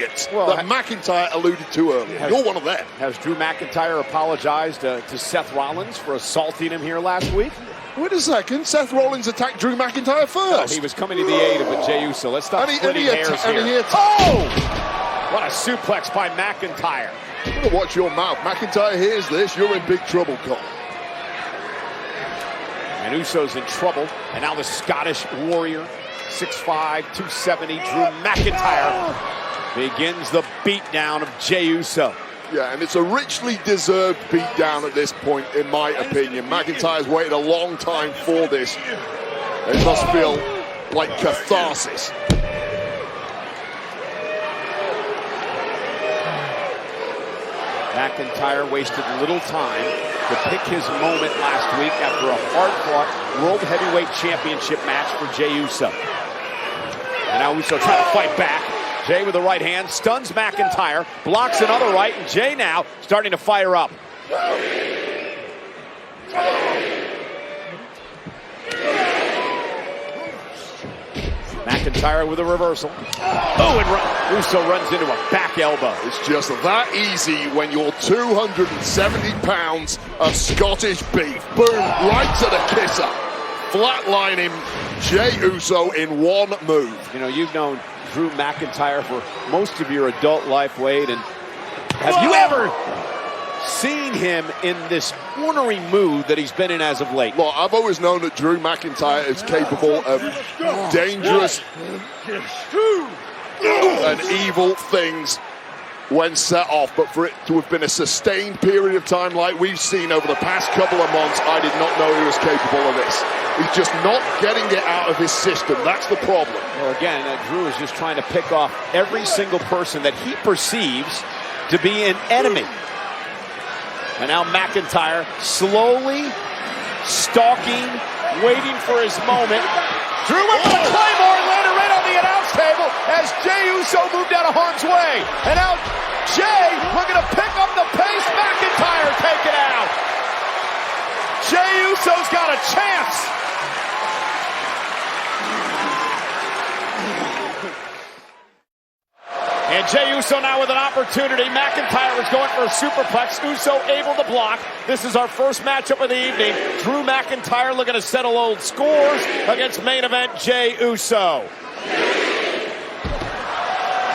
that McIntyre alluded to earlier. You're one of them. Has Drew McIntyre apologized to Seth Rollins for assaulting him here last week? Wait a second. Seth Rollins attacked Drew McIntyre first. No, he was coming to the aid of Jey Uso. Let's stop splitting hairs here. Oh! What a suplex by McIntyre. You better watch your mouth. McIntyre hears this. You're in big trouble, Cole. And Uso's in trouble. And now the Scottish Warrior, 6'5", 270, Drew McIntyre begins the beatdown of Jey Uso. Yeah, and it's a richly deserved beatdown at this point, in my opinion. McIntyre's waited a long time for this. It must feel like catharsis. McIntyre wasted little time to pick his moment last week after a hard-fought World Heavyweight Championship match for Jey Uso. And now Uso trying to fight back. Jey with the right hand, stuns McIntyre, blocks another right, and Jey now starting to fire up. McIntyre with a reversal. Oh, and Uso runs into a back elbow. It's just that easy when you're 270 pounds of Scottish beef. Boom, right to the kisser. Flatlining Jey Uso in one move. You know, you've known Drew McIntyre for most of your adult life, Wade, and have you ever seen him in this ornery mood that he's been in as of late? Look, I've always known that Drew McIntyre is capable of dangerous and evil things when set off, but for it to have been a sustained period of time like we've seen over the past couple of months, I did not know he was capable of this. He's just not getting it out of his system. That's the problem. Well, again, Drew is just trying to pick off every single person that he perceives to be an enemy. And now McIntyre slowly stalking, waiting for his moment. Drew went for the Claymore and landed right on the announce table as Jey Uso moved out of harm's way. And now Jey looking to pick up the pace. McIntyre taken out. Jey Uso's got a chance. And Jey Uso now with an opportunity. McIntyre is going for a superplex. Uso able to block. This is our first matchup of the evening. Drew McIntyre looking to settle old scores against main event Jey Uso.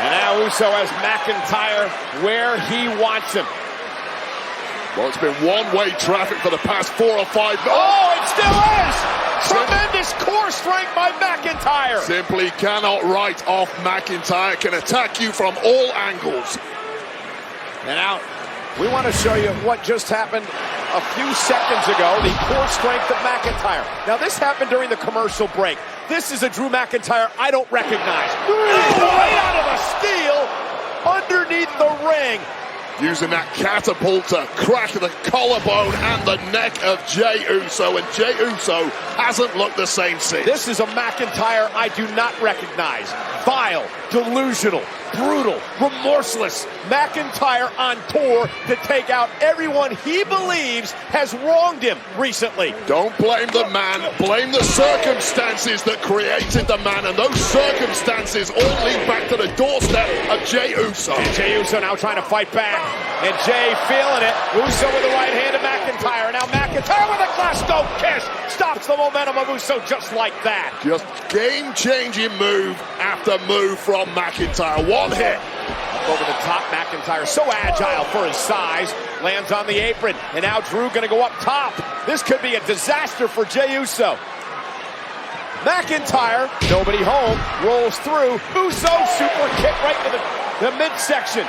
And now Uso has McIntyre where he wants him. Well, it's been one-way traffic for the past 4 or 5 minutes. Oh, it still is! Tremendous core strength by McIntyre. Simply cannot write off McIntyre. Can attack you from all angles. And now, we want to show you what just happened a few seconds ago, the core strength of McIntyre. Now, this happened during the commercial break. This is a Drew McIntyre I don't recognize. Right out of the steel, underneath the ring. Using that catapult to crack the collarbone and the neck of Jey Uso, and Jey Uso hasn't looked the same since. This is a McIntyre I do not recognize. Vile, delusional, brutal, remorseless. McIntyre on tour to take out everyone he believes has wronged him recently. Don't blame the man, blame the circumstances that created the man, and those circumstances all lead back to the doorstep of Jey Uso. And Jey Uso now trying to fight back, and Jey feeling it. Uso with the right hand of McIntyre. Now McIntyre with a Glasgow kiss stops the momentum of Uso just like that. Just game-changing move after move from McIntyre. One hit. Over the top, McIntyre so agile for his size, lands on the apron, and now Drew gonna go up top. This could be a disaster for Jey Uso. McIntyre, nobody home, rolls through. Uso super kick right to the midsection.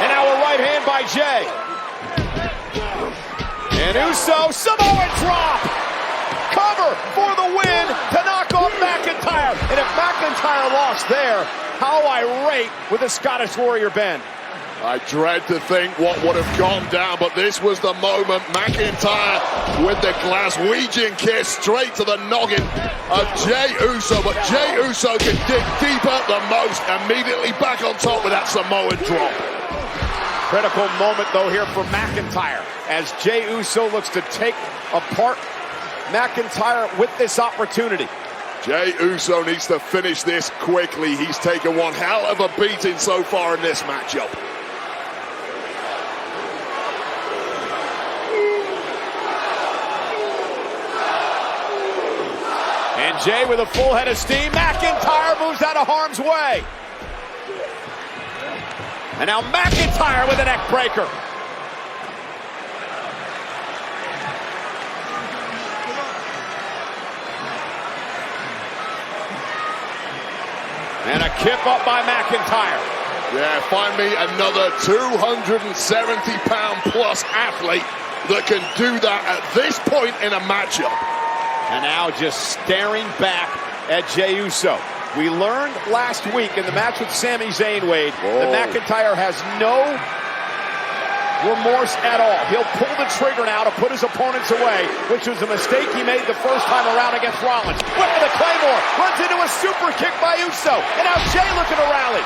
And now a right hand by Jey. And Uso, Samoan drop. Cover for the win to knock off McIntyre. And if McIntyre lost there, how irate would the Scottish Warrior been? I dread to think what would have gone down, but this was the moment. McIntyre with the Glaswegian kiss straight to the noggin of Jey Uso, but Jey Uso can dig deeper than most, immediately back on top with that Samoan drop. Critical moment, though, here for McIntyre as Jey Uso looks to take apart McIntyre with this opportunity. Jey Uso needs to finish this quickly. He's taken one hell of a beating so far in this matchup. And Jey with a full head of steam. McIntyre moves out of harm's way. And now McIntyre with a neck breaker. And a kip up by McIntyre. Yeah, find me another 270-pound plus athlete that can do that at this point in a matchup. And now just staring back at Jey Uso. We learned last week in the match with Sami Zayn, Wade, that McIntyre has no remorse at all. He'll pull the trigger now to put his opponents away, which was a mistake he made the first time around against Rollins. Whip of the Claymore, runs into a super kick by Uso, and now Jey looking to rally.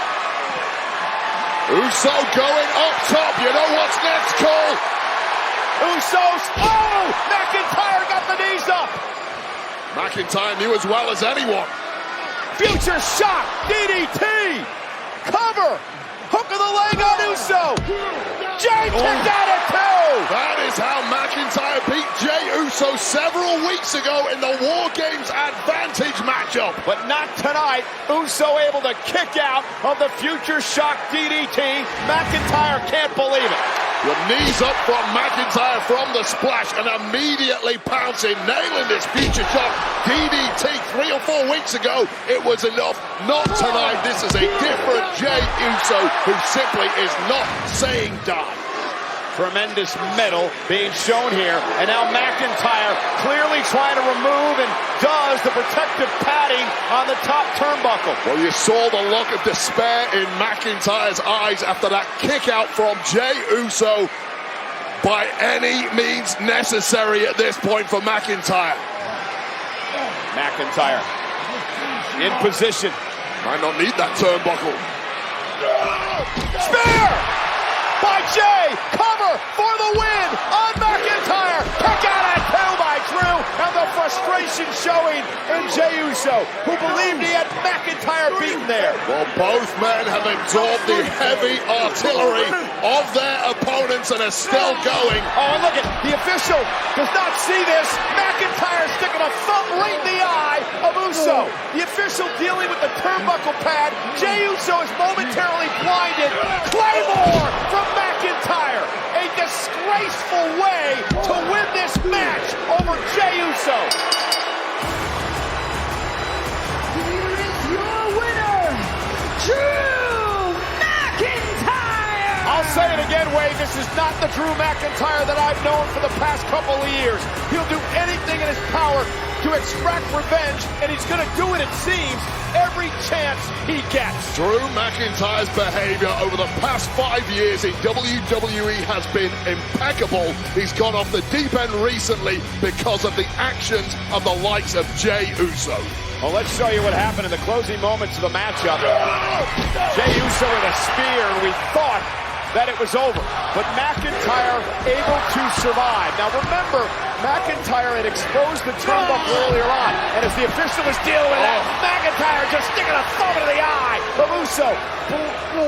Uso going up top. You know what's next, Cole? Usos, oh! McIntyre got the knees up. McIntyre knew as well as anyone. Future shock, DDT, cover, hook of the leg on Uso. Jey kicked out at two. That is how McIntyre beat Jey Uso several weeks ago in the War Games Advantage matchup. But not tonight. Uso able to kick out of the Future Shock DDT. McIntyre can't believe it. The knees up from McIntyre from the splash and immediately pouncing, nailing this Future Shock DDT 3 or 4 weeks ago. It was enough. Not tonight. This is a different Jey Uso who simply is not saying die. Tremendous metal being shown here. And now McIntyre clearly trying to remove and does the protective padding on the top turnbuckle. Well, you saw the look of despair in McIntyre's eyes after that kick out from Jey Uso. By any means necessary at this point for McIntyre. McIntyre in position. Might not need that turnbuckle. Spear by Jey. Cover for the win on McIntyre. Kick out at two by Drew. And the frustration showing in Jey Uso, who believed he had McIntyre beaten there. Well, both men have absorbed the heavy artillery of their opponents and are still going. Oh, and look at the official does not see this. McIntyre sticking a thumb right in the eye of Uso. The official dealing with the turnbuckle pad. Jey Uso is momentarily blinded. Claymore from McIntyre. A disgraceful way to win this match over Jey Uso. Here is your winner, Drew McIntyre! I'll say it again, Wade. This is not the Drew McIntyre that I've known for the past couple of years. He'll do anything in his power to extract revenge, and he's going to do it, it seems, every chance he gets. Drew McIntyre's behavior over the past 5 years in WWE has been impeccable. He's gone off the deep end recently because of the actions of the likes of Jey Uso. Well, let's show you what happened in the closing moments of the matchup. Jey Uso with a spear, and we thought that it was over. But McIntyre able to survive. Now remember, McIntyre had exposed the turnbuckle earlier on, and as the official was dealing with that, McIntyre just sticking a thumb into the eye of Uso.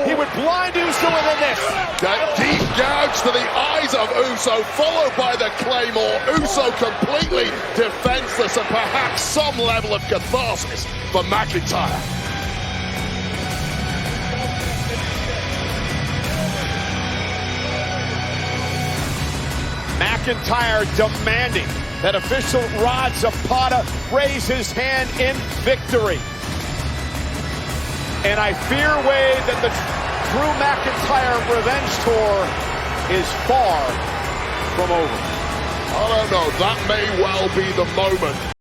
He would blind Uso within this. That deep gouge to the eyes of Uso, followed by the Claymore. Uso completely defenseless and perhaps some level of catharsis for McIntyre. McIntyre demanding that official Rod Zapata raise his hand in victory. And I fear, Wade, that the Drew McIntyre revenge tour is far from over. I don't know, that may well be the moment.